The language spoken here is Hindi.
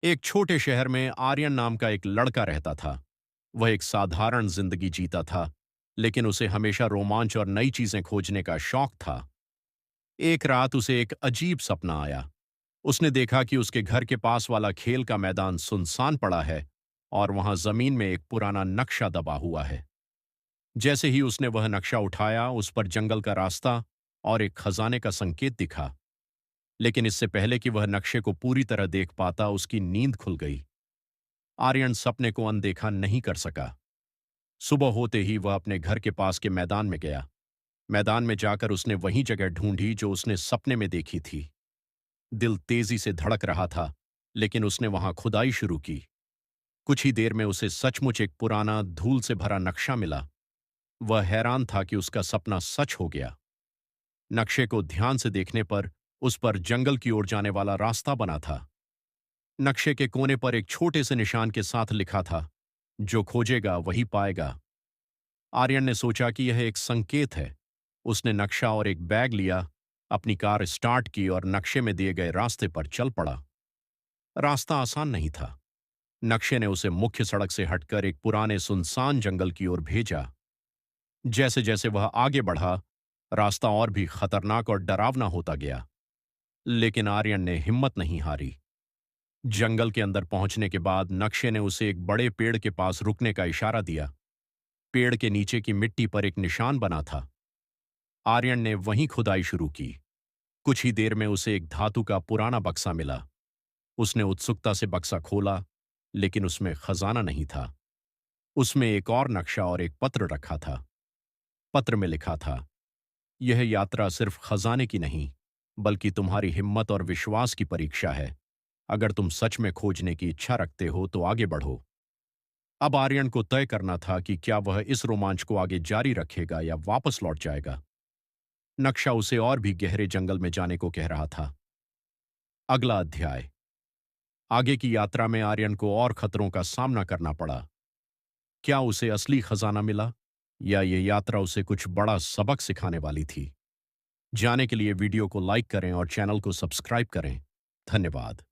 एक छोटे शहर में आर्यन नाम का एक लड़का रहता था। वह एक साधारण जिंदगी जीता था, लेकिन उसे हमेशा रोमांच और नई चीजें खोजने का शौक था। एक रात उसे एक अजीब सपना आया। उसने देखा कि उसके घर के पास वाला खेल का मैदान सुनसान पड़ा है और वहां जमीन में एक पुराना नक्शा दबा हुआ है। जैसे ही उसने वह नक्शा उठाया, उस पर जंगल का रास्ता और एक खजाने का संकेत दिखा। लेकिन इससे पहले कि वह नक्शे को पूरी तरह देख पाता, उसकी नींद खुल गई। आर्यन सपने को अनदेखा नहीं कर सका। सुबह होते ही वह अपने घर के पास के मैदान में गया। मैदान में जाकर उसने वही जगह ढूंढी जो उसने सपने में देखी थी। दिल तेजी से धड़क रहा था, लेकिन उसने वहां खुदाई शुरू की। कुछ ही देर में उसे सचमुच एक पुराना धूल से भरा नक्शा मिला। वह हैरान था कि उसका सपना सच हो गया। नक्शे को ध्यान से देखने पर उस पर जंगल की ओर जाने वाला रास्ता बना था। नक्शे के कोने पर एक छोटे से निशान के साथ लिखा था, जो खोजेगा वही पाएगा। आर्यन ने सोचा कि यह एक संकेत है। उसने नक्शा और एक बैग लिया, अपनी कार स्टार्ट की और नक्शे में दिए गए रास्ते पर चल पड़ा। रास्ता आसान नहीं था। नक्शे ने उसे मुख्य सड़क से हटकर एक पुराने सुनसान जंगल की ओर भेजा। जैसे जैसे वह आगे बढ़ा, रास्ता और भी खतरनाक और डरावना होता गया। लेकिन आर्यन ने हिम्मत नहीं हारी। जंगल के अंदर पहुंचने के बाद नक्शे ने उसे एक बड़े पेड़ के पास रुकने का इशारा दिया। पेड़ के नीचे की मिट्टी पर एक निशान बना था। आर्यन ने वहीं खुदाई शुरू की। कुछ ही देर में उसे एक धातु का पुराना बक्सा मिला। उसने उत्सुकता से बक्सा खोला, लेकिन उसमें खजाना नहीं था। उसमें एक और नक्शा और एक पत्र रखा था। पत्र में लिखा था, यह यात्रा सिर्फ खजाने की नहीं, बल्कि तुम्हारी हिम्मत और विश्वास की परीक्षा है। अगर तुम सच में खोजने की इच्छा रखते हो तो आगे बढ़ो। अब आर्यन को तय करना था कि क्या वह इस रोमांच को आगे जारी रखेगा या वापस लौट जाएगा। नक्शा उसे और भी गहरे जंगल में जाने को कह रहा था। अगला अध्याय। आगे की यात्रा में आर्यन को और खतरों का सामना करना पड़ा। क्या उसे असली खजाना मिला, या ये यात्रा उसे कुछ बड़ा सबक सिखाने वाली थी? जाने के लिए वीडियो को लाइक करें और चैनल को सब्सक्राइब करें। धन्यवाद।